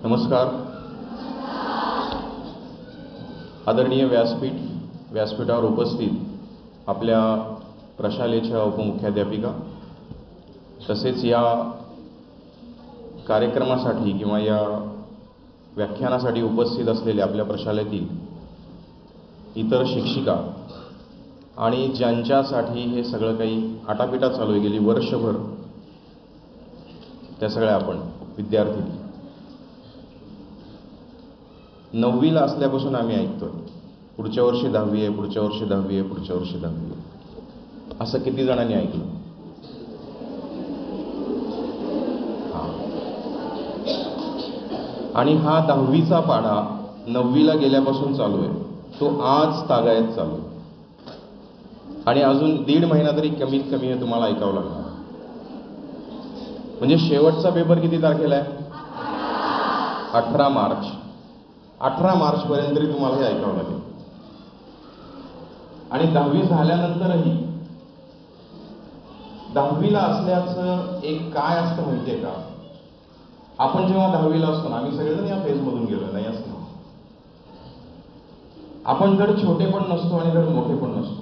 नमस्कार. आदरणीय व्यासपीठावर उपस्थित आपल्या प्रशालेच्या उपमुख्याध्यापिका, तसेच या कार्यक्रमासाठी किंवा या व्याख्यानासाठी उपस्थित असलेले आपल्या प्रशालेतील इतर शिक्षिका आणि ज्यांच्यासाठी हे सगळं काही आटापिटा चालू आहे गेली वर्षभर, त्या सगळ्या आपण विद्यार्थी. 9वीला असल्यापासून आम्ही ऐकतोय पुढच्या वर्षी 10वी आहे, पुढच्या वर्षी 10वी आहे, पुढच्या वर्षी 10वी आहे. असं किती जणांनी ऐकलं? आणि हा 10वीचा पाढा 9वीला गेल्यापासून चालू आहे, तो आज तागायत चालू आहे. आणि अजून 1.5 महिना तरी कमीत कमी हे तुम्हाला ऐकावं लागणार. म्हणजे शेवटचा पेपर किती तारखेला आहे? 18 मार्च. 18 मार्चपर्यंत तरी तुम्हाला हे ऐकावं लागेल. आणि 10वी झाल्यानंतरही 10वीला असल्याचं एक काय असतं माहितीये का? आपण जेव्हा 10वीला असतो ना, आम्ही सगळेजण या फेजमधून गेलो नाही असं. आपण धड छोटे पण नसतो आणि धड मोठे पण नसतो.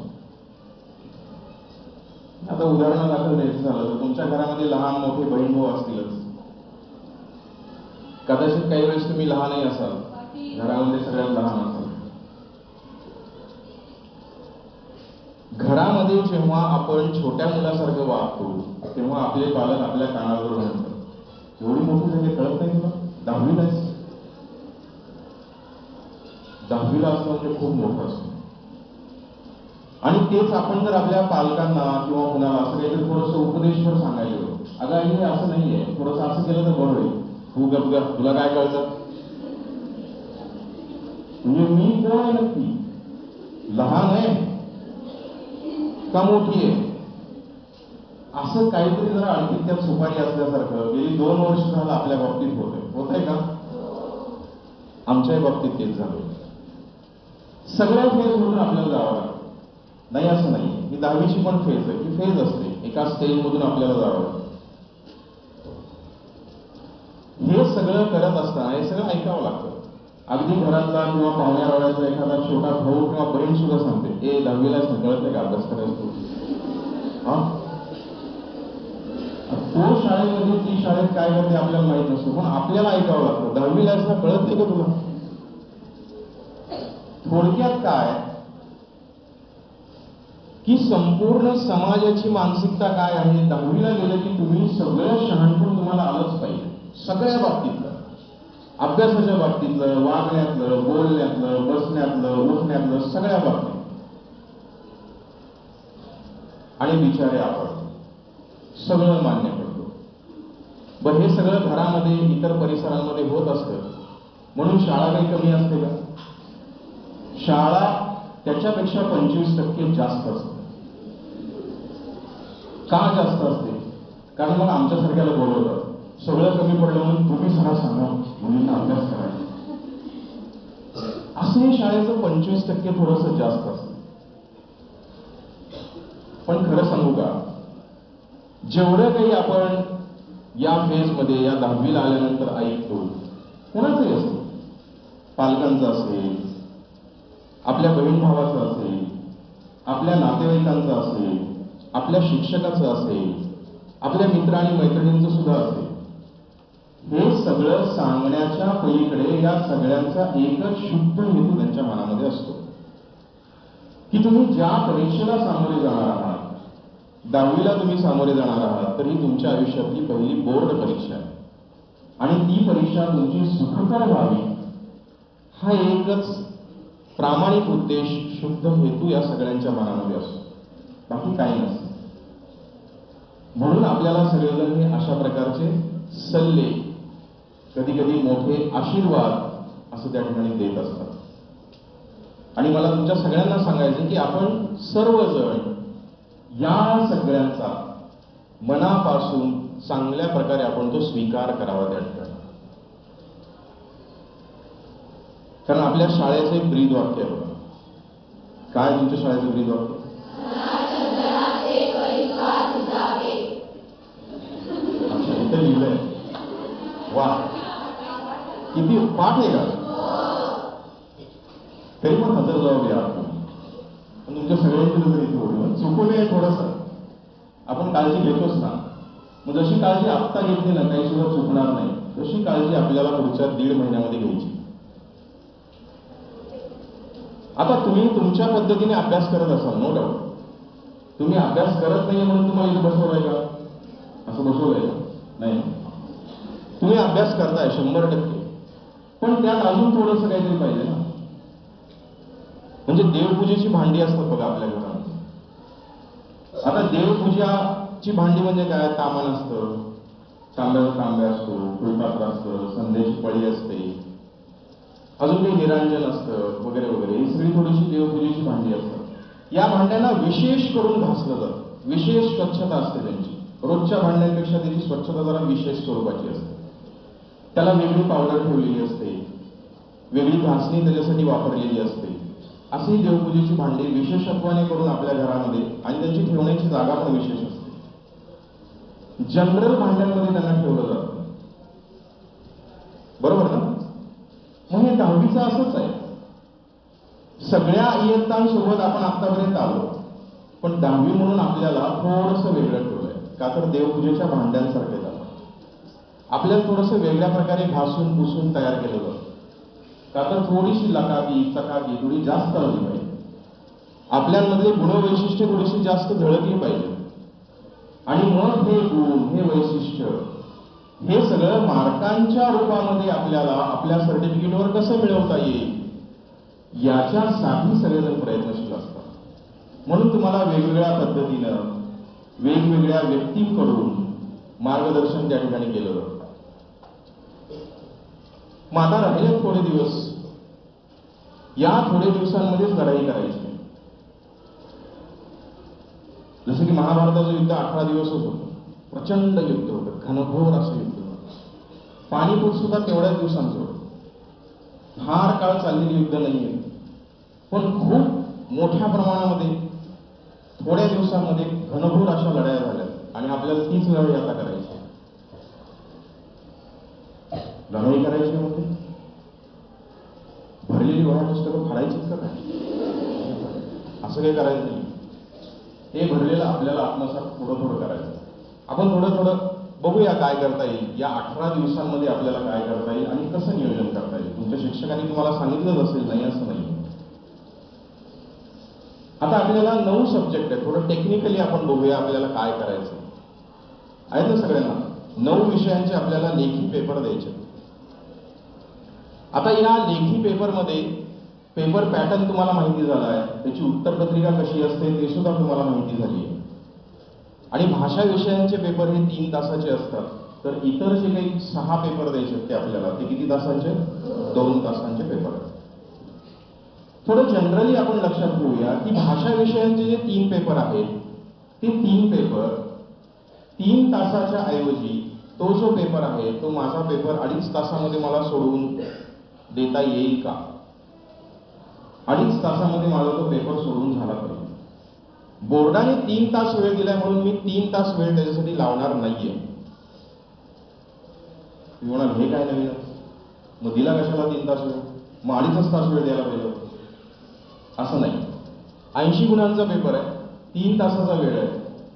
आता उदाहरणादाखल द्यायचं झालं तर तुमच्या घरामध्ये लहान मोठे बहीण भाऊ असतीलच. कदाचित काही वेळेस तुम्ही लहानही असाल, घरामध्ये सगळ्यात लहान असाल. घरामध्ये जेव्हा आपण छोट्या मुलासारखं वागतो तेव्हा आपले पालक आपल्या कानावर म्हणतात, एवढी मोठी झाली कळत नाही तुला? 10वीला आहेस. 10वीला असणं म्हणजे खूप मोठं असतं. आणि तेच आपण जर आपल्या पालकांना किंवा कुणाला असं काहीतरी थोडंसं उपदेशवर सांगायला, अगं आई हे असं नाहीये, थोडंसं असं केलं तर बरं होईल, तू गप गप, तुला काय कळतं? म्हणजे मी कोण आहे नक्की? लहान आहे का मोठी आहे? असं काहीतरी जरा आणखी त्यात सुपारी असल्यासारखं गेली 2 वर्ष झालं आपल्या बाबतीत होतंय का? आमच्याही बाबतीत तेच झालं. सगळ्या फेज मधून आपल्याला जावं लागतं. नाही असं नाही, ही 10वीची पण फेज आहे, ही फेज असते. एका स्टेज मधून आपल्याला जावं लागतं. हे सगळं करत असताना हे सगळं ऐकावं लागतं. अगदी घरातला किंवा पाहुण्यारावळ्याचा एखादा छोटा भाऊ किंवा बहीण सुद्धा सांगते, 10वीला कळत नाही का अभ्यास करायचं? तो शाळेमध्ये ती शाळेत काय करते आपल्याला माहित नसतो, पण आपल्याला ऐकावं लागतं. 10वीला कळत नाही का तुला? थोडक्यात काय की संपूर्ण समाजाची मानसिकता काय आहे? 10वीला गेलं की तुम्ही सगळं शहाणपण तुम्हाला आलंच पाहिजे. सगळ्या बाबतीतलं, अभ्यासाच्या बाबतीतलं, वागण्यातलं, बोलण्यातलं, बसण्यातलं, उठण्यातलं, सगळ्या बाबतीत. आणि बिचारे आपण सगळं मान्य करतो. बरं, हे सगळं घरामध्ये इतर परिसरांमध्ये होत असतं म्हणून शाळा काही कमी असते का? शाळा त्याच्यापेक्षा 25% जास्त असते. का जास्त असते? कारण मग आमच्यासारख्याला बोलवतात, सगळं कमी पडलं म्हणून तुम्ही सगळं सांगा, मुलींना अभ्यास करायचा. असंही शाळेचं 25% थोडंसं जास्त असतं. पण खरं सांगू का, जेवढं काही आपण या फेजमध्ये या 10वीला आल्यानंतर ऐकतो, कोणाचंही असेल, पालकांचं असेल, आपल्या बहीण भावाचं असेल, आपल्या नातेवाईकांचं असेल, आपल्या शिक्षकाचं असेल, आपल्या मित्र आणि मैत्रिणींचं सुद्धा असेल, हे सगळं सांगण्याच्या पलीकडे या सगळ्यांचा एकच शुद्ध हेतू त्यांच्या मनामध्ये असतो की तुम्ही ज्या परीक्षेला सामोरे जाणार आहात, 10वीला तुम्ही सामोरे जाणार आहात, तर ही तुमच्या आयुष्यातली पहिली बोर्ड परीक्षा आहे. आणि ती परीक्षा तुमची सुखकर व्हावी हा एकच प्रामाणिक उद्देश, शुद्ध हेतू या सगळ्यांच्या मनामध्ये असतो, बाकी काही नसतं. म्हणून आपल्याला सगळेजण हे अशा प्रकारचे सल्ले, कधी कधी मोठे आशीर्वाद असं त्या ठिकाणी देत असतात. आणि मला तुमच्या सगळ्यांना सांगायचं की आपण सर्वजण या सगळ्यांचा मनापासून चांगल्या प्रकारे आपण तो स्वीकार करावा त्या ठिकाणी. कारण आपल्या शाळेचं एक ब्रीद वाक्य आहे. काय तुमच्या शाळेचं ब्रीद वाक्य? अच्छा, इथे लिहिलंय. वा, पाठ आहे का? तरी पण हजर जबाब या तुमच्या सगळ्यांची नजर इथे होईल. चुकू नये थोडंसं. आपण काळजी घेतोच ना. मग जशी काळजी आत्ता घेतली ना, काही सुद्धा चुकणार नाही, तशी काळजी आपल्याला पुढच्या 1.5 महिन्यामध्ये घ्यायची. आता तुम्ही तुमच्या पद्धतीने अभ्यास करत असाल, नो डाऊट. तुम्ही अभ्यास करत नाहीये म्हणून तुम्हाला इथे बसवलंय का? असं बसवलंय का? नाही. तुम्ही अभ्यास करताय 100%, पण त्यात अजून थोडंसं काहीतरी पाहिजे ना. म्हणजे देवपूजेची भांडी असतात बघा आपल्या घरामध्ये. आता देवपूजाची भांडी म्हणजे काय? तामान असतं, तांब्याचा तांब्या असतो, फुलपात्र असतं, संध्याची पळी असते, अजून काही निरांजन असतं वगैरे वगैरे. ही सगळी थोडीशी देवपूजेची भांडी असतात. या भांड्यांना विशेष करून घासलं जातं, विशेष स्वच्छता असते त्यांची. रोजच्या भांड्यांपेक्षा त्याची स्वच्छता जरा विशेष स्वरूपाची असते. त्याला वेगळी पावडर ठेवलेली असते, वेगळी घासणी त्याच्यासाठी वापरलेली असते. अशी देवपूजेची भांडी विशेषत्वाने करून आपल्या घरामध्ये, आणि त्यांची ठेवण्याची जागा पण विशेष असते. जनरल भांड्यांमध्ये त्यांना ठेवलं जातं, बरोबर ना? मग हे 10वीचं असंच आहे. सगळ्या इयत्तांसोबत आपण आतापर्यंत आलो, पण 10वी म्हणून आपल्याला थोडंसं वेगळं ठेवलंय. का तर देवपूजेच्या भांड्यांसारखे झालं. आपल्याला थोडंसं वेगळ्या प्रकारे घासून पुसून तयार केलं जातं. का तर थोडीशी लकाकी चकाकी थोडी जास्त आली पाहिजे. आपल्यामध्ये गुणवैशिष्ट्य थोडीशी जास्त झळकली पाहिजे. आणि मग हे गुण, हे वैशिष्ट्य, हे सगळं मार्कांच्या रूपामध्ये आपल्याला आपल्या सर्टिफिकेटवर कसं मिळवता येईल, याच्यासाठी सगळेजण प्रयत्नशील असतात. म्हणून तुम्हाला वेगवेगळ्या पद्धतीनं वेगवेगळ्या व्यक्तींकडून मार्गदर्शन त्या ठिकाणी केलं जातं. मग आता राहिले थोडे दिवस. या थोडे दिवसांमध्येच लढाई करायची. जसं की महाभारताचं युद्ध 18 दिवसच होतं. प्रचंड युद्ध होतं, घनघोर असं युद्ध होतं. पानिपत सुद्धा तेवढ्याच दिवसांचं होतं. फार काळ चाललेली युद्ध नाहीये, पण खूप मोठ्या प्रमाणामध्ये थोड्या दिवसांमध्ये घनघोर अशा लढाया झाल्या. आणि आपल्याला तीच लढाई आता करायची. लढाई करायची म्हणजे भरलेली वह्या पुस्तकं फाडायचीच का काय? असं काही करायचं नाही. हे भरलेलं आपल्याला आत्मसात थोडं थोडं करायचं. आपण थोडं थोडं बघूया काय करता येईल, या 18 दिवसांमध्ये आपल्याला काय करता येईल आणि कसं नियोजन करता येईल. तुमच्या शिक्षकांनी तुम्हाला सांगितलंच असेल, नाही असं नाही. आता आपल्याला 9 सब्जेक्ट आहे. थोडं टेक्निकली आपण बघूया आपल्याला काय करायचं आहे. ना सगळ्यांना 9 विषयांचे आपल्याला लेखी पेपर द्यायचे. आता या लेखी पेपरमध्ये पेपर पॅटर्न तुम्हाला माहिती झाला आहे, त्याची उत्तरपत्रिका कशी असते ते सुद्धा तुम्हाला माहिती झाली आहे. आणि भाषा विषयांचे पेपर हे 3 तासाचे असतात. तर इतर जे काही 6 पेपर द्यायचे ते आपल्याला, ते किती तासांचे? 2 तासांचे पेपर आहेत. थोडं जनरली आपण लक्षात घेऊया की भाषा विषयांचे जे 3 पेपर आहेत, ते 3 पेपर 3 तासाच्या ऐवजी तो जो पेपर आहे तो माझा पेपर 2.5 तासामध्ये मला सोडवून देता येईल का? 2.5 तासामध्ये माझा तो पेपर सोडून झाला पाहिजे. बोर्डाने 3 तास वेळ दिलाय म्हणून मी 3 तास वेळ त्याच्यासाठी लावणार नाहीये. तुम्ही म्हणाल हे काय नवीन, मग दिला कशाला 3 तास वेळ? मग 2.5 तास वेळ द्यायला पाहिजे. असं नाही. 80 गुणांचा पेपर आहे, 3 तासाचा वेळ आहे,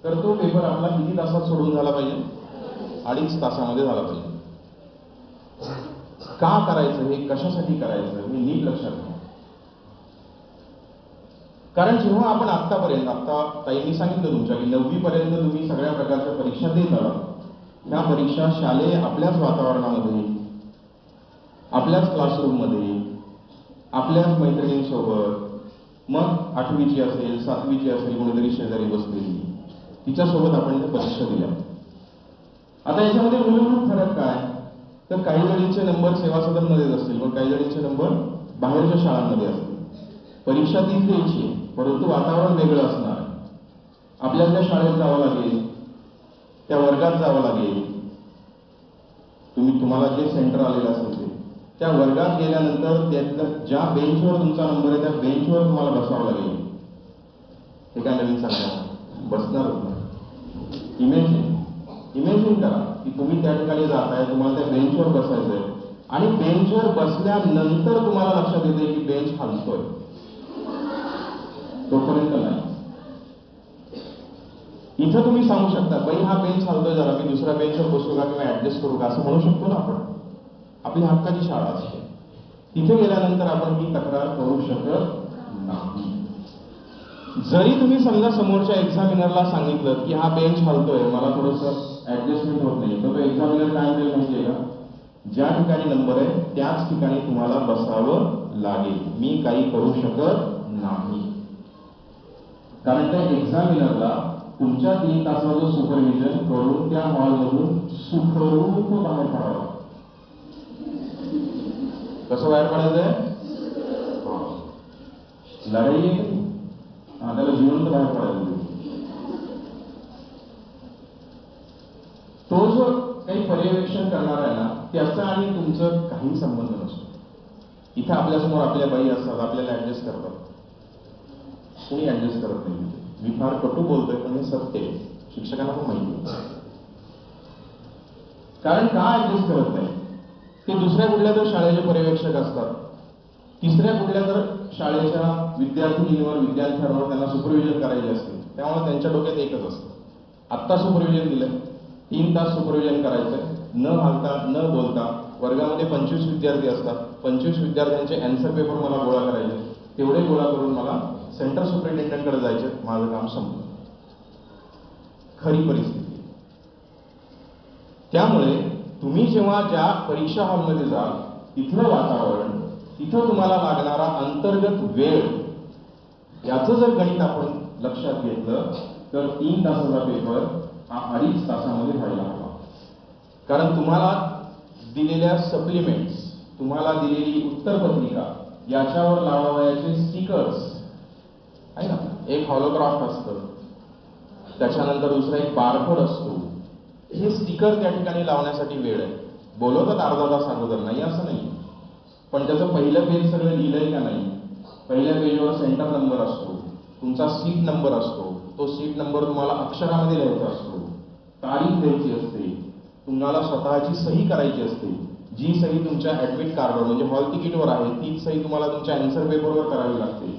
तर तो पेपर आपला किती तासात सोडून झाला पाहिजे? 2.5 तासामध्ये झाला पाहिजे. का करायचं हे, कशासाठी करायचं हे नीट लक्षात घ्या. कारण जेव्हा आपण आत्तापर्यंत, आता ताईंनी सांगितलं तुमच्या की 9वी पर्यंत तुम्ही सगळ्या प्रकारच्या परीक्षा देत आहात. ह्या परीक्षा शालेय आपल्याच वातावरणामध्ये, आपल्याच क्लासरूममध्ये, आपल्याच मैत्रिणींसोबत, मग 8वीची असेल, 7वीची असेल, कोणीतरी शेजारी बसलेली, तिच्यासोबत आपण त्या परीक्षा दिल्या. आता याच्यामध्ये मूलभूत फरक काय? तर काही जणींचे नंबर सेवा सदनमध्येच असतील, पण काही जणींचे नंबर बाहेरच्या शाळांमध्ये असतील. परीक्षा तीच द्यायची, परंतु वातावरण वेगळं असणार. आपल्याला त्या शाळेत जावं लागेल, त्या वर्गात जावं लागेल. तुम्हाला जे सेंटर आलेलं असेल ते, त्या वर्गात गेल्यानंतर त्यातलं ज्या बेंचवर तुमचा नंबर आहे त्या बेंचवर तुम्हाला बसावं लागेल. हे काय नवीन सांगणार? बसणारच नाही. इमॅजिन करा की तुम्ही त्या ठिकाणी जाताय, तुम्हाला त्या बेंचवर बसायचंय आणि बेंचवर बसल्यानंतर तुम्हाला लक्षात येते की बेंच हलतोय, तोपर्यंत नाही. इथं तुम्ही सांगू शकता, बाई हा बेंच हलतोय, जरा मी दुसऱ्या बेंचवर बसू का किंवा ऍडजस्ट करू का, असं म्हणू शकतो ना आपण. आपली हक्काची शाळा असते. तिथे गेल्यानंतर आपण ही तक्रार करू शकत नाही. जरी तुम्ही समजा समोरच्या एक्झामिनरला सांगितलं की हा बेंच हलतोय, मला थोडंसं ऍडजस्टमेंट होत नाही, तर तो एक्झामिनर काय म्हणेल माहितीये का, ज्या ठिकाणी नंबर आहे त्याच ठिकाणी तुम्हाला बसावं लागेल, मी काही करू शकत नाही. कारण त्या एक्झामिनरला तुमच्या 3 तासाचं सुपरविजन करून त्या हॉलमधून सुखरूप बाहेर पडावं. कसं बाहेर पडायचंय? लढाई त्याला जिवंत बाहेर पडायचं. तो जो काही पर्यवेक्षण करणार आहे ना, त्याचा आणि तुमचं काही संबंध नसतो. इथं आपल्यासमोर आपल्या बाई असतात, आपल्याला ऍडजस्ट करतात. कोणी ऍडजस्ट करत नाही. मी फार कटू बोलतोय पण हे सत्य आहे, शिक्षकांना पण माहिती आहे. कारण का ऍडजस्ट करत नाही, ते दुसऱ्या कुठल्या तर शाळेचे पर्यवेक्षक असतात, तिसऱ्या कुठल्या तर शाळेच्या विद्यार्थिनींवर विद्यार्थ्यांवर त्यांना सुपरविजन करायचे असते. त्यामुळे त्यांच्या डोक्यात एकच असतं, आत्ता सुपरविजन दिलंय, 3 तास सुपरविजन करायचंय, न हालता न बोलता. वर्गामध्ये 25 विद्यार्थी असतात, 25 विद्यार्थ्यांचे अँसर पेपर मला गोळा करायचे, तेवढे गोळा करून मला सेंटर सुपरिटेंडंटकडे जायचे, माझं काम संपलं. खरी परिस्थिती. त्यामुळे तुम्ही जेव्हा ज्या परीक्षा हॉलमध्ये जाल, तिथलं वातावरण, तिथं तुम्हाला लागणारा अंतर्गत वेळ, याचं जर गणित आपण लक्षात घेतलं तर 3 तासाचा पेपर हा 2.5 तासामध्ये व्हायला हवा. कारण तुम्हाला दिलेल्या सप्लिमेंट्स, तुम्हाला दिलेली उत्तरपत्रिका, याच्यावर लावावयाचे स्टिकर्स आहे ना, एक हॉलोग्राफ असतं, त्याच्यानंतर दुसरा एक बारकोड असतो. हे स्टिकर त्या ठिकाणी लावण्यासाठी वेळ आहे. बोलवतात अर्धा तास अगोदर, नाही असं नाही, पण त्याचं पहिलं पेज सगळं लिहिलंय का नाही. पहिल्या पेजवर सेंटर नंबर असतो, तुमचा सीट नंबर असतो, तो सीट नंबर तुम्हाला अक्षरामध्ये लिहायचा असतो, तारीख द्यायची असते, तुम्हाला स्वतःची सही करायची असते, जी सही तुमच्या ऍडमिट कार्डवर म्हणजे हॉल तिकीटवर आहे तीच सही तुम्हाला तुमच्या अँसर पेपरवर करावी लागते.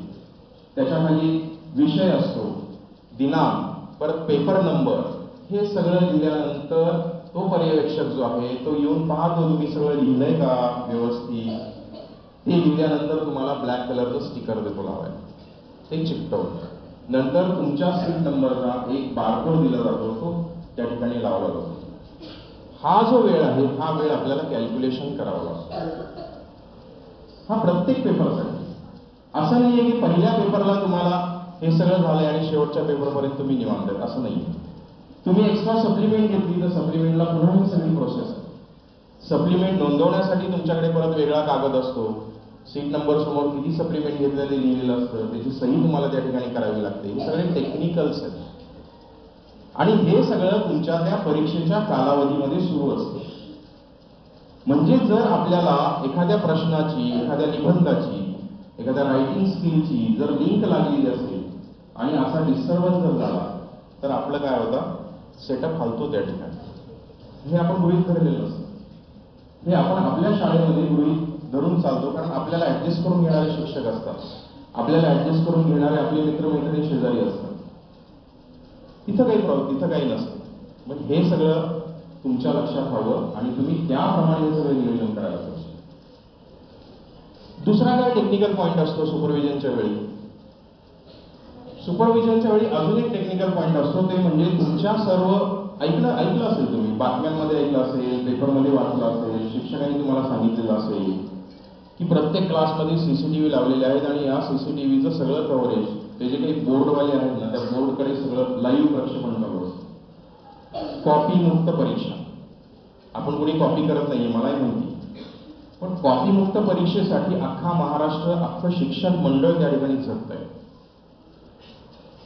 त्याच्याखाली विषय असतो, दिनांक, परत पेपर नंबर. हे सगळं लिहिल्यानंतर तो पर्यवेक्षक जो आहे तो येऊन पाहतो तुम्ही सगळं लिहिलंय का व्यवस्थित. ते लिहिल्यानंतर तुम्हाला ब्लॅक कलरचं स्टिकर देतो लावायला, ते चिकटवतो. नंतर तुमच्या सीट नंबरचा एक बारकोड दिला जातो, तो त्या ठिकाणी लावला जातो. हा जो वेळ आहे, हा वेळ आपल्याला कॅल्क्युलेशन करावा लागतो. हा प्रत्येक पेपरसाठी. असं नाहीये की पहिल्या पेपरला तुम्हाला हे सगळं झालंय आणि शेवटच्या पेपरपर्यंत तुम्ही निवांत आहेत, असं नाहीये. तुम्ही एक्स्ट्रा सप्लिमेंट घेतली तर सप्लिमेंटला पुन्हा ही सगळी प्रोसेस आहे. सप्लिमेंट नोंदवण्यासाठी तुमच्याकडे परत वेगळा कागद असतो, सीट नंबर समोर किती सप्लिमेंट घेतलेलं ते लिहिलेलं असतं, त्याची सही तुम्हाला त्या ठिकाणी करावी लागते. हे सगळे टेक्निकल्स आहेत आणि हे सगळं तुमच्या त्या परीक्षेच्या कालावधीमध्ये सुरू असते. म्हणजे जर आपल्याला एखाद्या प्रश्नाची, एखाद्या निबंधाची, एखाद्या रायटिंग स्किलची जर लिंक लागलेली असेल आणि असा डिस्टर्बन्स जर झाला तर आपलं काय होतं, सेटअप हालतो त्या ठिकाणी. हे आपण गृहीत धरलेलं असतं, हे आपण आपल्या शाळेमध्ये गृहीत धरून चालतो. कारण आपल्याला ऍडजस्ट करून घेणारे शिक्षक असतात, आपल्याला ऍडजस्ट करून घेणारे आपले मित्रमैत्रिणी शेजारी असतात. तिथं काही नसतं. मग हे सगळं तुमच्या लक्षात हवं आणि तुम्ही त्याप्रमाणे सगळं नियोजन करायला पाहिजे. दुसरा काय टेक्निकल पॉईंट असतो सुपरविजनच्या वेळी. सुपरविजनच्या वेळी अजून एक टेक्निकल पॉईंट असतो, ते म्हणजे तुमच्या सर्व ऐकलं असेल तुम्ही, बातम्यांमध्ये ऐकलं असेल, पेपरमध्ये वाचलं असेल, शिक्षकांनी तुम्हाला सांगितलेलं असेल की प्रत्येक क्लासमध्ये सीसीटीव्ही लावलेले आहेत आणि या सीसीटीव्हीचं सगळं कव्हरेज, ते जे काही बोर्डवाले आहेत ना, त्या बोर्डकडे सगळं लाईव्ह प्रक्षेपण चालू असतं. कॉपी मुक्त परीक्षा. आपण कोणी कॉपी करत नाहीये, मलाही माहिती, पण कॉपी मुक्त परीक्षेसाठी अख्खा महाराष्ट्र, अख्खं शिक्षण मंडळ त्या ठिकाणी झटत आहे.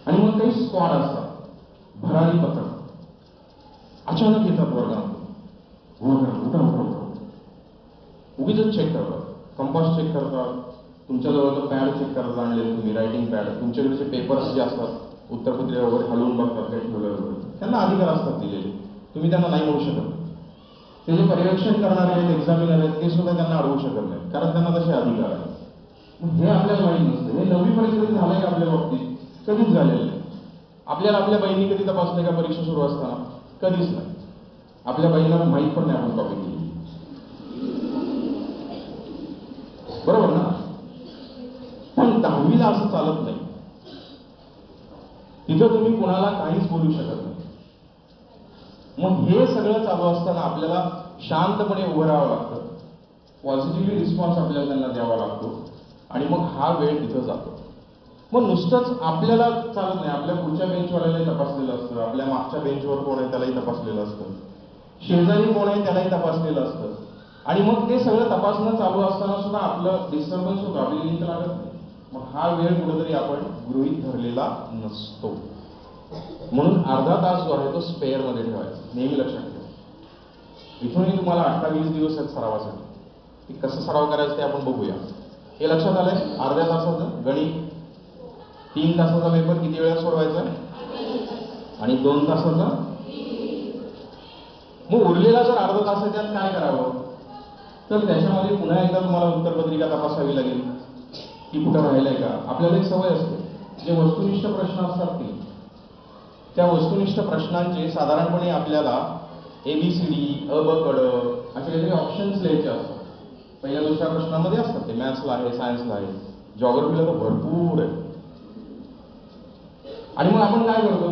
आणि मग काही स्क्वॉड असतात, भरारी पथक अचानक येतात वर्गात, उगीच चेक करतात, कंपास चेक करतात, तुमच्याजवळ पॅड चेक करतात आणले तुम्ही, रायटिंग पॅड, तुमच्याकडचे पेपर्स जे असतात उत्तरपत्रिका वगैरे हलवून बघतात काही ठेवलं वगैरे. त्यांना अधिकार असतात दिलेले, तुम्ही त्यांना नाही म्हणू शकत. ते जे पर्यवेक्षण करणारे आहेत, एक्झामिनर आहेत, ते सुद्धा त्यांना अडवू शकत नाहीत, कारण त्यांना तसे अधिकार आहेत. हे आपल्याला माहीत नसतं. हे 9वी परीक्षेत झालंय का आपल्या बाबतीत? कधीच झालेलं नाही. आपल्याला आपल्या बहिणी कधी तपासले का परीक्षा सुरू असताना? कधीच नाही. आपल्या बहिणीला माहीत पण नाही आपण कॉपी केली. बरोबर ना? पण 10वीला असं चालत नाही. तिथं तुम्ही कुणाला काहीच बोलू शकत नाही. मग हे सगळं चालू असताना आपल्याला शांतपणे उभं राहावं लागतं. पॉझिटिव्हली रिस्पॉन्स आपल्याला त्यांना द्यावा लागतो आणि मग हा वेळ तिथं जातो. मग नुसतंच आपल्याला चालत नाही. आपल्या पुढच्या बेंचवाल्यालाही तपासलेलं असतं, आपल्या मागच्या बेंचवर कोण आहे त्यालाही तपासलेलं असतं, शेजारी कोण आहे त्यालाही तपासलेलं असतं. आणि मग ते सगळं तपासणं चालू असताना सुद्धा आपलं डिस्टर्बन्स होतं, आपली लिंक लागत नाही. मग हा वेळ कुठेतरी आपण गृहीत धरलेला नसतो. म्हणून अर्धा तास जो आहे तो स्पेअर मध्ये ठेवायचा, नेहमी लक्षात ठेवा. इथूनही तुम्हाला 18-20 दिवस आहेत सरावासाठी. की कसं सराव करायचं ते आपण बघूया. हे लक्षात आलंय? अर्ध्या तासाचं गणित, 3 तासाचा पेपर किती वेळा सोडवायचा आणि 2 तासाचा. मग उरलेला जर अर्धा तास आहे त्यात काय करावं? तर त्याच्यामध्ये पुन्हा एकदा तुम्हाला उत्तरपत्रिका तपासावी लागेल की कुठं राहिलंय का. आपल्याला एक सवय असते, जे वस्तुनिष्ठ प्रश्न असतात ते, त्या वस्तुनिष्ठ प्रश्नांचे साधारणपणे आपल्याला ABCD, अ ब क ड असे काहीतरी ऑप्शन्स लिहायचे असतात. पहिल्या दुसऱ्या प्रश्नामध्ये असतात ते. मॅथ्सला आहे, सायन्सला आहे, जॉग्रफीला तर भरपूर आहे. आणि मग आपण काय करतो?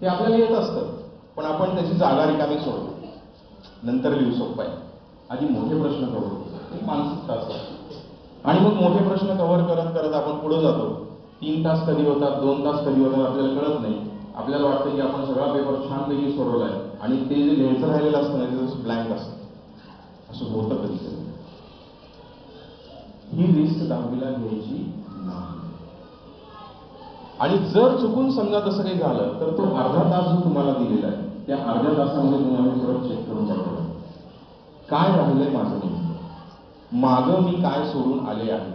ते आपल्याला येत असतं, पण आपण त्याची जागा रिकामी सोडतो. नंतर लिहू सोपं आहे, आधी मोठे प्रश्न कव्हर करतो. एक मानसिकता असते. आणि मग मोठे प्रश्न कव्हर करत करत आपण पुढे जातो. 3 तास कधी होतात, 2 तास कधी होतात आपल्याला कळत नाही. आपल्याला वाटतं की आपण सगळा पेपर छानपैकी सोडवलाय आणि ते जे लिहायचं राहिलेलं असतं ना ते जसं ब्लँक असतं. असं होतं कधी कधी. ही रिस्क 10वीला घ्यायची नाही. आणि जर चुकून समजा तसं काही झालं तर तो अर्धा तास जो तुम्हाला दिलेला आहे त्या अर्ध्या तासामध्ये तुम्हाला परत चेक करून बघावं काय राहिलंय माझं नेमकं, मागं मी काय सोडून आले आहे,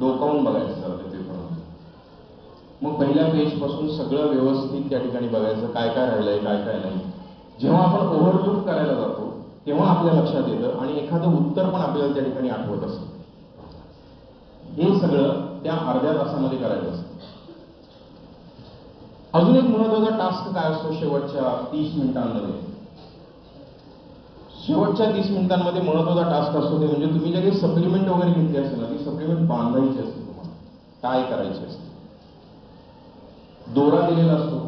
डोकावून बघायचं जरा त्या पेपरमध्ये. मग पहिल्या पेजपासून सगळं व्यवस्थित त्या ठिकाणी बघायचं, काय काय राहिलंय काय काय नाही. जेव्हा आपण ओव्हरलुक करायला जातो तेव्हा आपल्या लक्षात येतं आणि एखादं उत्तर पण आपल्याला त्या ठिकाणी आठवत असतं. हे सगळं त्या अर्ध्या तासामध्ये करायचं असतं. अजून एक महत्वाचा टास्क काय असतो शेवटच्या 30 मिनिटांमध्ये? शेवटच्या 30 मिनिटांमध्ये महत्वाचा टास्क असतो ते म्हणजे तुम्ही जे काही सप्लिमेंट वगैरे घेतली असेल ना ती सप्लिमेंट बांधायची असते, तुम्हाला टाय करायची असते. दोरा दिलेला असतो,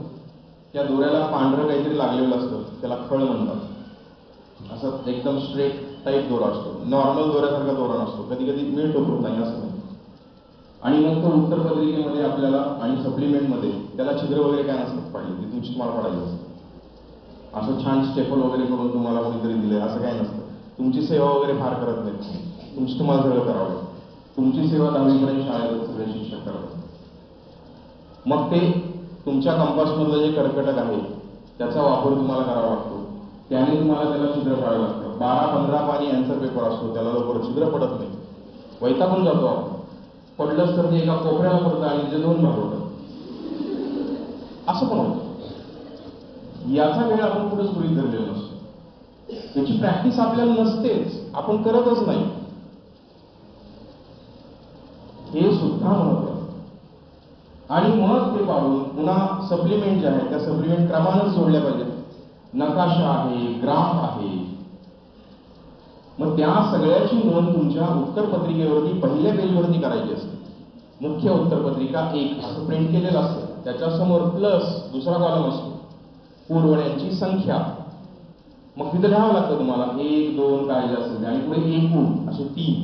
त्या दोऱ्याला पांढरं काहीतरी लागलेलं असतं, त्याला खळ म्हणतात. असं एकदम स्ट्रेट टाईप दोरा असतो, नॉर्मल दोऱ्यासारखा दोरा नसतो, कधी कधी मिळतो होत नाही असं नाही. आणि मग तो उत्तरपत्रिकेमध्ये आपल्याला आणि सप्लिमेंटमध्ये त्याला छिद्र वगैरे काय नसतात पाहिजे, ती तुमची तुम्हाला पडायची असते. असं छान स्टेपल वगैरे करून तुम्हाला कोणीतरी दिले असं काय नसतं. तुमची सेवा वगैरे फार करत नाही, तुमची तुम्हाला सगळं करावं लागतं. तुमची सेवा 10वीपर्यंत शाळेत सगळे शिक्षक करतात. मग ते तुमच्या कंपासमधलं जे कर्कटक आहे त्याचा वापर तुम्हाला करावा लागतो, त्याने तुम्हाला त्याला छिद्र पाडावं लागतं. 12-15 पानी आन्सर पेपर असतो, त्याला लवकर छिद्र पडत नाही, वैतागून जातो आपण. पडलंच तर ते एका कोपऱ्याला पडतं आणि ते 2 भाग होतात, असं पण होतं. याचा वेळ आपण कुठंच गृहीत धरलेला नसतो. त्याची प्रॅक्टिस आपल्याला नसतेच, आपण करतच नाही. हे सुद्धा महत्वाचं. आणि मग ते पाहून पुन्हा सप्लिमेंट जे आहे त्या सप्लिमेंट क्रमानंच जोडल्या पाहिजेत. नकाशा आहे, ग्राफ आहे. मग त्या सगळ्याची नोंद तुमच्या उत्तरपत्रिकेवरती पहिल्या पेजवरती करायची असते. मुख्य उत्तरपत्रिका 1 असं प्रिंट केलेलं असतं, त्याच्यासमोर प्लस दुसरा कॉलम असतो, पूर्वण्यांची संख्या. मग तिथं लिहावं लागतं तुम्हाला 1, 2 काय जे असेल आणि पुढे एकूण असे 3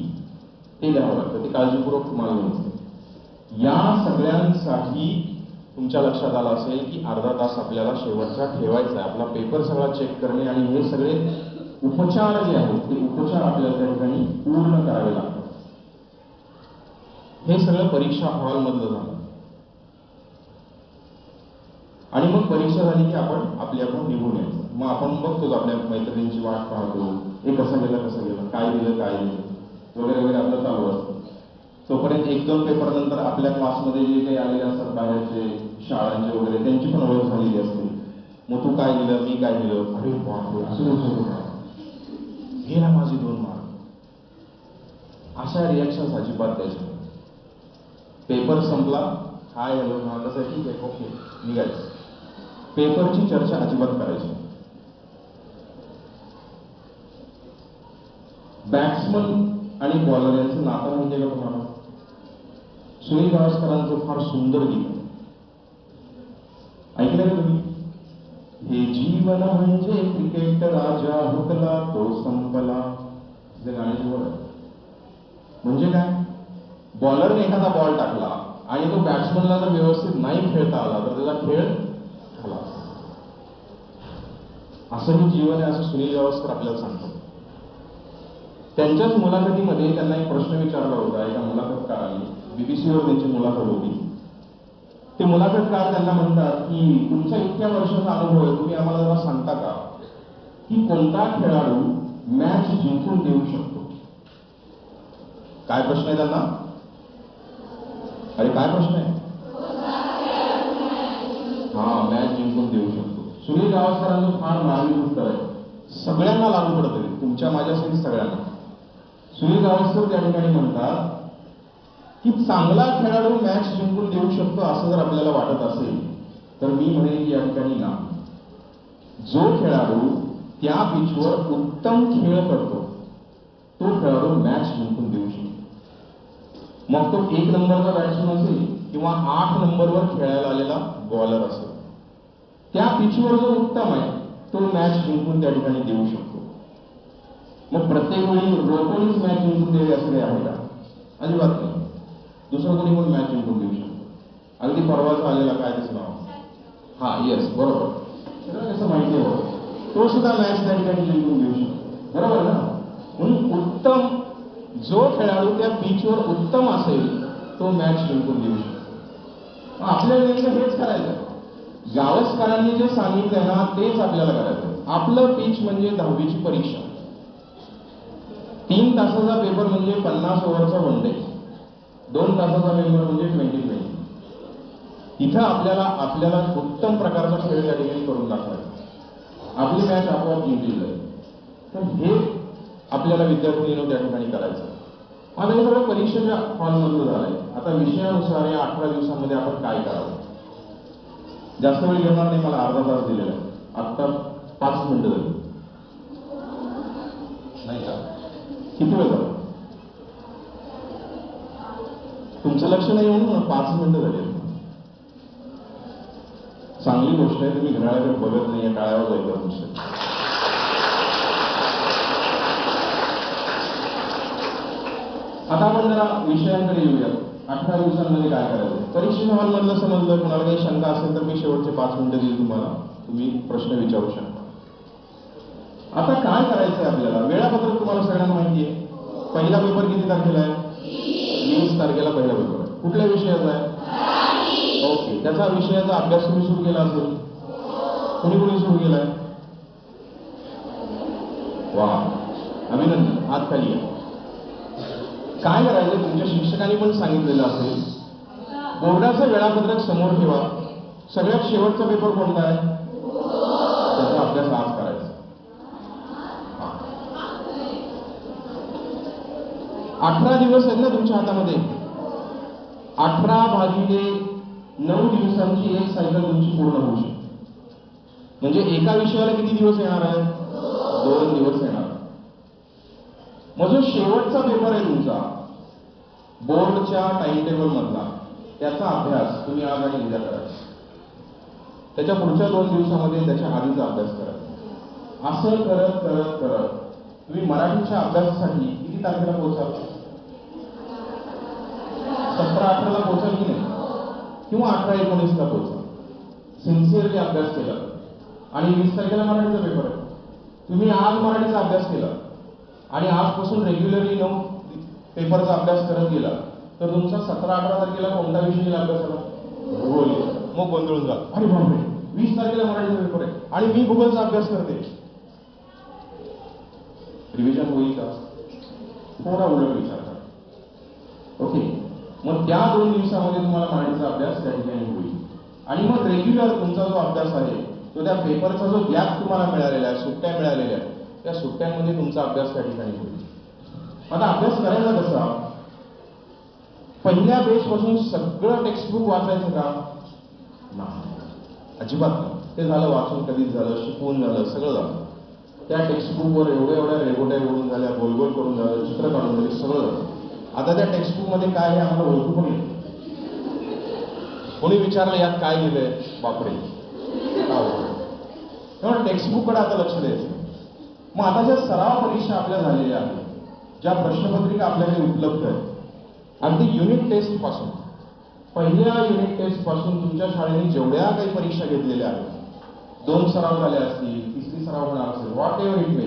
ते लिहावं लागतं. ते काळजीपूर्वक तुम्हाला लिहायचं. या सगळ्यांसाठी तुमच्या लक्षात आलं असेल की अर्धा तास आपल्याला शेवटचा ठेवायचा आहे. आपला पेपर सगळा चेक करणे आणि हे सगळे उपचार जे आहेत ते उपचार आपल्याला त्या ठिकाणी पूर्ण करावे लागतात. हे सगळं परीक्षा हॉलमधलं झालं. आणि मग परीक्षा झाली की आपण निघून यायचं. मग आपण बघतोच आपल्या मैत्रिणींची वाट पाहतो, हे कसं गेलं, काय दिलं वगैरे वगैरे आपलं चालू असतं. तोपर्यंत 1-2 पेपर नंतर आपल्या क्लासमध्ये जे काही आलेले असतात बाहेरचे शाळांचे वगैरे त्यांची पण ओळख झालेली असते. मग तू काय दिलं, मी काय दिलं, अरे बापरे असं होतं. गेला माझे 2 मार्क. अशा रिॲक्शन अजिबात द्यायच्या. पेपर संपला, हाय हॅलो हा कसं आहे, ठीक आहे, ओके, निघायचं. पेपरची चर्चा अजिबात करायची. बॅट्समन आणि बॉलर यांचं नातं म्हणजे का तुम्हाला? सुनील गावस्करांचं फार सुंदर गीत ऐकलं का तुम्ही? हे जीवन म्हणजे क्रिकेट, राजा हुकला तो संपला. हे गाण्याची बोल म्हणजे काय? बॉलरने एखादा बॉल टाकला आणि तो बॅट्समनला जर व्यवस्थित नाही खेळता आला तर त्याचा खेळ झाला. असंही जीवन आहे असं सुनील गावस्कर आपल्याला सांगतात. त्यांच्याच मुलाखतीमध्ये त्यांना एक प्रश्न विचारला होता एका मुलाखतकाराने. बीबीसीवर त्यांची मुलाखत होती. ते मुलाखतकार त्यांना म्हणतात की तुमचा इतक्या वर्षाचा अनुभव आहे, तुम्ही आम्हाला जरा सांगता का की कोणता खेळाडू मॅच जिंकून देऊ शकतो? काय प्रश्न आहे त्यांना? अरे काय प्रश्न आहे? हा, मॅच जिंकून देऊ शकतो. सुनील गावस्करांचं फार मार्मिक उत्तर आहे. सगळ्यांना लागू पडतं, तुमच्या माझ्यासाठी सगळ्यांना. सुनील गावस्कर त्या ठिकाणी म्हणतात की चांगला खेळाडू मॅच जिंकून देऊ शकतो असं जर आपल्याला वाटत असेल तर मी म्हणेन की या ठिकाणी ना, जो खेळाडू त्या पिचवर उत्तम खेळ करतो तो खेळाडू मॅच जिंकून देऊ शकतो. मग तो 1 नंबरचा बॅट्समन असेल किंवा 8 नंबरवर खेळायला आलेला बॉलर असेल, त्या पिचवर जो उत्तम आहे तो मॅच जिंकून त्या ठिकाणी देऊ शकतो. मग प्रत्येक वेळी रोखोनीच मॅच जिंकून द्यावी असं काही आहे का? अजिबात नाही. दुसरं कोणी पण मॅच जिंकून देऊ शकतो. अगदी परवाचा आलेला काय त्याचं नाव, हा येस बरोबर, सगळं कसं माहिती आहे, तो सुद्धा मॅच त्या ठिकाणी जिंकून देऊ शकतो. बरोबर ना? म्हणून उत्तम जो खेळाडू त्या पिचवर उत्तम असेल तो मॅच जिंकून देऊ शकतो. आपल्याला नेमकं हेच करायचं. गावस्करांनी जे सांगितलंय ना तेच आपल्याला करायचं. आपलं पिच म्हणजे 10वीची परीक्षा. 3 तासाचा पेपर म्हणजे 50 ओव्हरचा वन डे. 2 तासाचा पेपर म्हणजे 20-20. इथं आपल्याला उत्तम प्रकारचा खेळ त्या ठिकाणी करून दाखवायचा. आपली मॅच आपोआप जिंकली जाईल. तर हे आपल्याला विद्यार्थ्यांनी त्या ठिकाणी करायचं. आता हे सगळं परीक्षेच्या हॉलमधलं झालंय. आता विषयानुसार या 18 दिवसांमध्ये आपण काय करावं? जास्त वेळ घेणार नाही, मला अर्धा तास दिलेला आहे. आत्ता 5 मिनिटं झाली नाही का? किती वेळ झाला? तुमचं लक्ष नाही म्हणून 5 मिनिटं झाली. चांगली गोष्ट आहे, तुम्ही घड्याळाकडे बघत नाहीये, टाळ्यावर जायचं तुमचं. आता आपण जरा विषयांकडे येऊया. 18 दिवसांमध्ये काय करायचं? परीक्षेच्या हॉलमधलं समजलं. कोणाला काही शंका असेल तर मी शेवटचे 5 मिनिटं देईल तुम्हाला, तुम्ही प्रश्न विचारू शकता. आता काय करायचंय आपल्याला? वेळापत्रक तुम्हाला सगळ्यांना माहिती आहे. पहिला पेपर किती तारखेला आहे? 20 तारखेला पहिला पेपर आहे. कुठल्या विषयाचा आहे? ओके, त्याचा विषयाचा अभ्यास तुम्ही सुरू केला असेल. कोणी सुरू केलाय? वा, अभिनंदन, हात खाली आहे. काय करायचं? तुमच्या शिक्षकांनी पण सांगितलेलं असेल. बोर्डाचं वेळापत्रक समोर ठेवा. सगळ्यात शेवटचा पेपर कोणता आहे? त्याचा अभ्यास आज करायचा. 18 दिवस आहेत ना तुमच्या हातामध्ये. 18/9 दिवसांची एक सायकल तुमची पूर्ण होऊ शकते. म्हणजे एका विषयाला किती दिवस येणार आहे? 2 दिवस येणार. मग जो शेवटचा पेपर आहे तुमचा बोर्डच्या टाइम टेबल मधला, त्याचा अभ्यास तुम्ही आज आणि उद्या करायचा. त्याच्या पुढच्या 2 दिवसामध्ये त्याच्या आधीचा अभ्यास करायचा. असं करत करत करत तुम्ही मराठीच्या अभ्यासासाठी किती तारखेला पोहोचाल? 17-18ला पोहोचाल की नाही? किंवा 18-19ला पोहोचाल. सिन्सिअरली अभ्यास केला आणि 20 तारखेला मराठीचा पेपर आहे. तुम्ही आज मराठीचा अभ्यास केला आणि आजपासून रेग्युलरली 9 पेपरचा अभ्यास करत गेला तर तुमचा 17-18 तारखेला कोणता विषय अभ्यास झाला? भूगोल. मग गोंधळून जा, अरे बापरे 20 तारखेला मराठीचा पेपर आहे आणि मी भूगोलचा अभ्यास करते. रिव्हिजन होईल का? थोडा उलट विचार करा. ओके, मग त्या 2 दिवसामध्ये तुम्हाला मराठीचा अभ्यास त्या ठिकाणी होईल. आणि मग रेग्युलर तुमचा जो अभ्यास आहे तो त्या पेपरचा जो गॅप तुम्हाला मिळालेला आहे, सुट्ट्या मिळालेल्या आहेत, त्या सुट्ट्यांमध्ये तुमचा अभ्यास त्या ठिकाणी होईल. आता अभ्यास करायचा कसा? पहिल्या पेजपासून सगळं टेक्स्टबुक वाचायचं का? नाही, अजिबात नाही. ते झालं वाचून, कधीच झालं, शिकवून झालं, सगळं झालं. त्या टेक्स्टबुकवर एवढ्या रेगोट्या ओढून झाल्या, गोलगोल करून झालं, चित्र काढून झाले, सगळं झालं. आता त्या टेक्स्टबुकमध्ये काय आहे आम्हाला ओळखू पण येत. कोणी विचारलं यात काय लिहिलंय, बापरे, तेव्हा टेक्स्टबुककडे आता लक्ष द्यायचं. मग आता ज्या सराव परीक्षा आपल्या झालेल्या आहेत, ज्या प्रश्नपत्रिका आपल्याकडे उपलब्ध आहेत, अगदी युनिट टेस्ट पासून, पहिल्या युनिट टेस्ट पासून तुमच्या शाळेने जेवढ्या काही परीक्षा घेतलेल्या आहेत, 2 सराव झाले असतील, 3री सराव होणार असेल, व्हॉट एव्हर इट मे,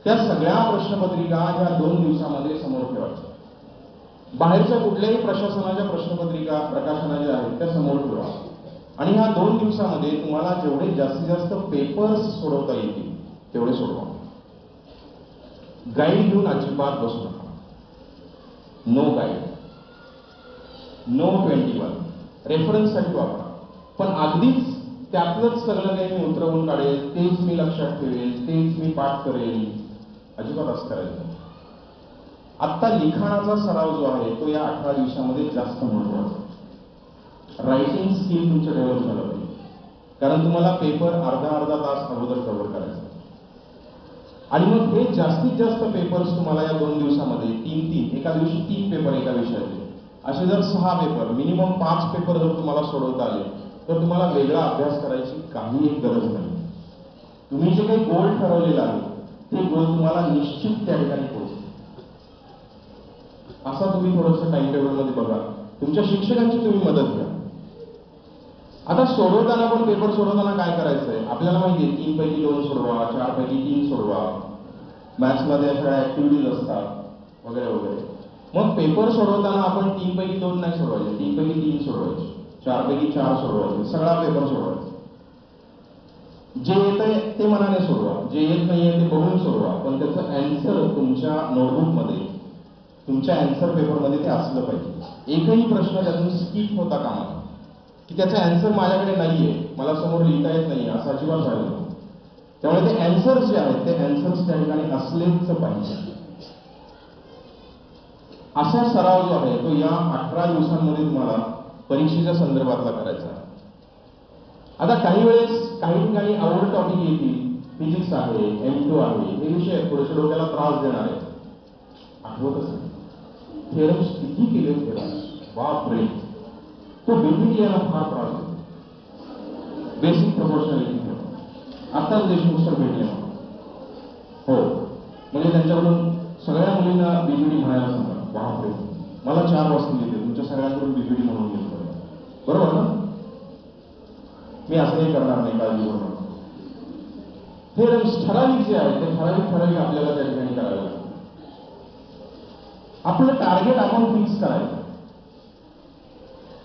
त्या सगळ्या प्रश्नपत्रिका ह्या 2 दिवसामध्ये समोर ठेवायच्या. बाहेरच्या कुठल्याही प्रशासनाच्या प्रश्नपत्रिका प्रकाशना ज्या आहेत त्या समोर ठेवा. आणि ह्या 2 दिवसामध्ये तुम्हाला जेवढे जास्तीत जास्त पेपर्स सोडवता येतील तेवढे सोडवा. गाईड घेऊन अजिबात बसू नका. नो गाईड, नो 21, रेफरन्ससाठी वापरा. पण अगदीच त्यातलंच सगळं काही मी उतरवून काढेल, तेच मी लक्षात ठेवेल, तेच मी पाठ करेल, अजिबात असं करायचं. आत्ता लिखाणाचा सराव जो आहे तो या 18 दिवसामध्ये जास्त महत्वाचा. रायटिंग स्किल तुमचं डेव्हलप झालं पाहिजे, कारण तुम्हाला पेपर अर्धा तास अगोदर कव्हर करायचा. आणि मग हे जास्तीत जास्त पेपर्स तुम्हाला या 2 दिवसामध्ये 3 एका दिवशी 3 पेपर एका विषयाचे, असे जर 6 पेपर, मिनिमम 5 पेपर जर तुम्हाला सोडवता आले तर तुम्हाला वेगळा अभ्यास करायची काही एक गरज नाही. तुम्ही जे काही गोल ठरवलेलं आहे ते गोल तुम्हाला निश्चित त्या ठिकाणी पोहोचेल. असा तुम्ही थोडंसं टाइम टेबलमध्ये बघा. तुमच्या शिक्षकांची तुम्ही मदत घ्या. आता सोडवताना पण पेपर सोडवताना काय करायचंय आपल्याला माहिती आहे, 3 पैकी 2 सोडवा, 4 पैकी 3 सोडवा, मॅथ्समध्ये अशा ऍक्टिव्हिटीज असतात वगैरे वगैरे. मग पेपर सोडवताना आपण 3 पैकी 2 नाही सोडवायचे, 3 पैकी 3 सोडवायचे, 4 पैकी 4 सोडवायचे, सगळा पेपर सोडवायचा. जे येत आहे ते मनाने सोडवा, जे येत नाहीये ते बघून सोडवा, पण त्याचं अँसर तुमच्या नोटबुकमध्ये, तुमच्या अँसर पेपरमध्ये ते असलं पाहिजे. एकही प्रश्न त्यातून स्किप होता कामा नये, की त्याचा अँसर माझ्याकडे नाहीये, मला समोर लिहिता येत नाहीये, असं अजिबात व्हायला नको. त्यामुळे ते अँसर्स जे आहेत ते अँसर्स त्या ठिकाणी असलेच पाहिजे. असा सराव जो आहे तो या 18 दिवसांमध्ये तुम्हाला परीक्षेच्या संदर्भातला करायचा आहे. आता काही वेळेस काही ठिकाणी आवड टॉपिक येतील, फिजिक्स आहे, M2 आहे, हे विषय थोडेसे डोक्याला त्रास देणार आहे. आठवतच नाही थेरम्स किती केले, थेरम्स बापरे, तो बेसिकली याला फार त्रास देतो. बेसिक प्रपोर्शनॅलिटी थेरम आत्ताच देशमुख सर भेटले हो, म्हणजे त्यांच्याकडून सगळ्या मुलींना बीपीडी म्हणायला सांगा. बापरे, मला 4 वाजता येते, तुमच्या सगळ्यांकडून बीपीडी म्हणून घेतो, बरोबर ना? मी असं काही करणार नाही, काळजी करू नका. हे ठराविक जे आहे ते ठराविक आपल्याला त्या ठिकाणी करायला लागतं. आपलं टार्गेट आपण फिक्स करायचं.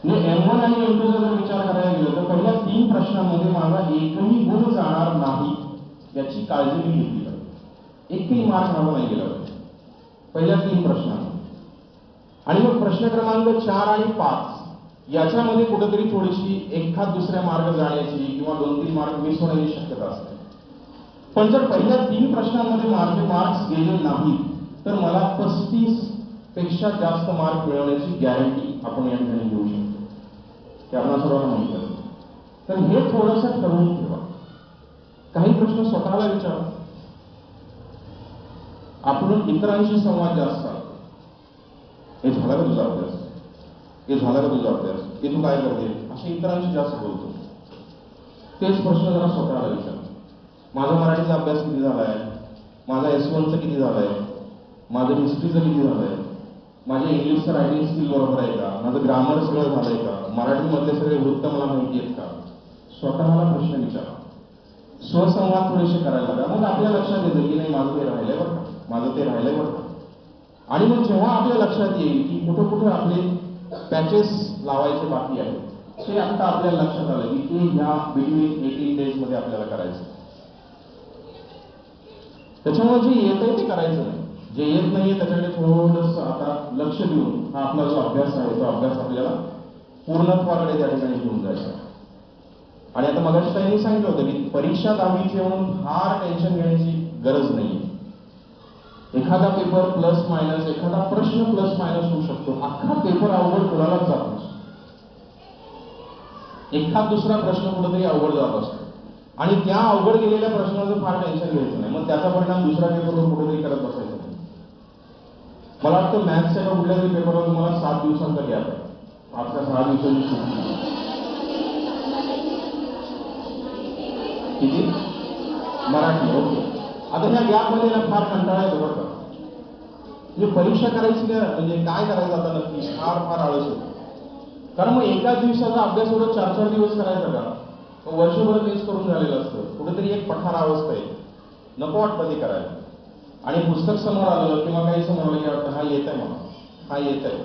म्हणजे M1 आणि M2 जर विचार करायला गेलं तर पहिल्या 3 प्रश्नांमध्ये माझा एकही गुण जाणार नाही याची काळजी मी घेतली पाहिजे. एकही मार्क माझा नाही गेला पाहिजे पहिल्या 3 प्रश्नांमध्ये. आणि मग प्रश्न क्रमांक 4 आणि 5 याच्यामध्ये कुठेतरी थोडीशी एखाद दुसऱ्या मार्ग जाण्याची किंवा 2-3 मार्क मिस होण्याची शक्यता असते. पण जर पहिल्या 3 प्रश्नांमध्ये माझे मार्क्स गेले नाही तर मला 35 पेक्षा जास्त मार्क मिळवण्याची गॅरंटी आपण या ठिकाणी घेऊ शकतो, ते आपल्याला सर्वांना माहिती आहे. तर हे थोडंसं ठरवून ठेवा. काही प्रश्न स्वतःला विचारा. आपण इतरांशी संवाद जास्त असतो. हे झाला का तुझा अभ्यास, हे झाला का तुझा अभ्यास, हे तू काय करते, असे इतरांशी जास्त बोलतो. तेच प्रश्न जरा स्वतःला विचारा. माझा मराठीचा अभ्यास किती झालाय, माझा S1चं किती झालाय, माझं हिस्ट्रीचं किती झालंय, माझ्या इंग्लिशचं रायटिंग स्किल बरोबर आहे का, माझं ग्रामर सगळं झालंय का, मराठीमधले सगळे वृत्त मला माहिती आहेत का. स्वतःला प्रश्न विचारा. स्वसंवाद थोडेसे करायला लागा. मग आपल्या लक्षात येतं की नाही माझं ते राहिलंय बरं का, माझं ते राहिलंय बरं का. आणि मग जेव्हा आपल्या लक्षात येईल की कुठं कुठं आपले पॅचेस लावायचे बाकी आहेत, ते आता आपल्याला लक्षात आलं की ते ह्या बिटवीन 18 डेजमध्ये आपल्याला करायचं. त्याच्यामुळे जे येत आहे ते करायचं नाही, जे येत नाहीये त्याच्याकडे थोडंसं आता लक्ष देऊन हा आपला जो अभ्यास आहे तो अभ्यास आपल्याला पूर्णत्वाकडे त्या ठिकाणी घेऊन जायचा. आणि आता मगाशी त्यांनी सांगितलं होतं की परीक्षा 10वीची म्हणून फार टेन्शन घेण्याची गरज नाही. एखादा पेपर प्लस मायनस, एखादा प्रश्न प्लस मायनस होऊ शकतो. अख्खा पेपर अवघड कोणालाच जात नसतो. एखाद दुसरा प्रश्न कुठेतरी अवघड जात असतो आणि त्या अवघड गेलेल्या प्रश्नाचं फार टेन्शन घ्यायचं नाही. मग त्याचा परिणाम दुसऱ्या पेपरवर कुठेतरी करत बसायचं नाही. मला वाटतं मॅथ्सच्या कुठल्या तरी पेपरवर तुम्हाला 7 दिवसांचा गॅप आहे. 5 का 6 दिवसांची सुट्टी. किती? मराठी. ओके. आता ह्या गॅपमध्ये ना फार कंटाळा येतो बरं का. म्हणजे परीक्षा करायची का, म्हणजे काय करायचं आता नक्की, फार आळस होतो. कारण मग एकाच दिवसाचा अभ्यास एवढं 4-4 दिवस करायचा का? वर्षभर तेच करून झालेलं असतं. कुठेतरी एक पठार अवस्था आहे, नको वाटतं ते करायला. आणि पुस्तक समोर आलं किंवा काही समोर आलं की वाटतं हा येत आहे मला, हा येत आहे,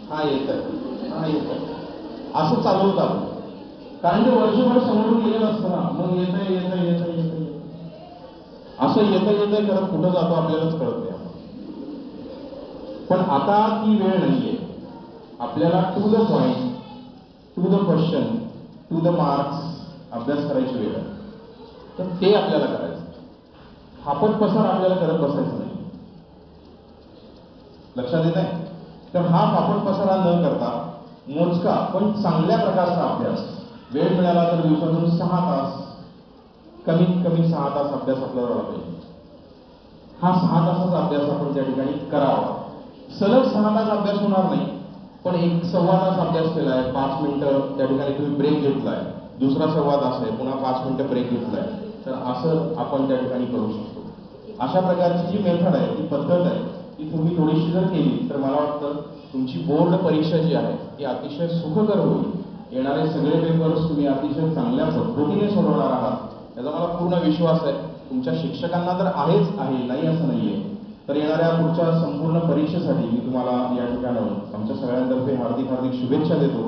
हा येत आहे, हा येत आहे, असं चालू होतं आपण. कारण ते वर्षभर समोरून गेलेलं असतं ना. मग येत आहे असं येतं करत कुठं जातो आपल्यालाच कळत नाही. पण आता ती वेळ नाहीये. आपल्याला to the point, to the question, to the marks अभ्यास करायची वेळ आहे. तर ते आपल्याला करायचं. फापट पसार आपल्याला करत बसायचं नाही. लक्षात येत आहे? तर हा फापट पसारा न करता मोजका पण चांगल्या प्रकारचा अभ्यास, वेळ मिळाला तर दिवसातून 6 तास, कमीत कमी 6 तास अभ्यास आपल्याला झाला पाहिजे. हा 6 तासाचा अभ्यास आपण त्या ठिकाणी करावा. सलग 6 तास अभ्यास होणार नाही, पण 1-1.25 तास अभ्यास केलाय, 5 मिनिटं त्या ठिकाणी तुम्ही ब्रेक घेतलाय, दुसरा 1.25 तास आहे, पुन्हा 5 मिनिटं ब्रेक घेतलाय, तर असं आपण त्या ठिकाणी करू शकतो. अशा प्रकारची जी मेथड आहे, ती पद्धत आहे, ती तुम्ही थोडीशी जर केली तर मला वाटतं तुमची बोर्ड परीक्षा जी आहे ती अतिशय सुखकर होईल. येणारे सगळे पेपर्स तुम्ही अतिशय चांगल्या पद्धतीने सोडवणार आहात याचा मला पूर्ण विश्वास आहे. तुमच्या शिक्षकांना तर आहेच आहे, नाही असं नाहीये. तर येणाऱ्या पुढच्या संपूर्ण परीक्षेसाठी मी तुम्हाला या ठिकाणाहून आमच्या सगळ्यांतर्फे हार्दिक शुभेच्छा देतो.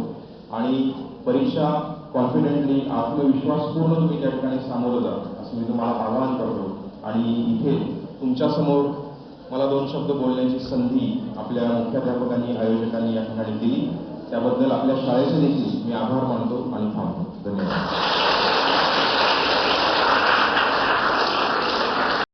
आणि परीक्षा कॉन्फिडेंटली, आत्मविश्वासपूर्ण तुम्ही त्या ठिकाणी सामोरं जा असं मी तुम्हाला आवाहन करतो. आणि इथे तुमच्यासमोर मला 2 शब्द बोलण्याची संधी आपल्या मुख्याध्यापकांनी, आयोजकांनी या ठिकाणी दिली, त्याबद्दल आपल्या शाळेचे देखील मी आभार मानतो आणि थांबतो. धन्यवाद.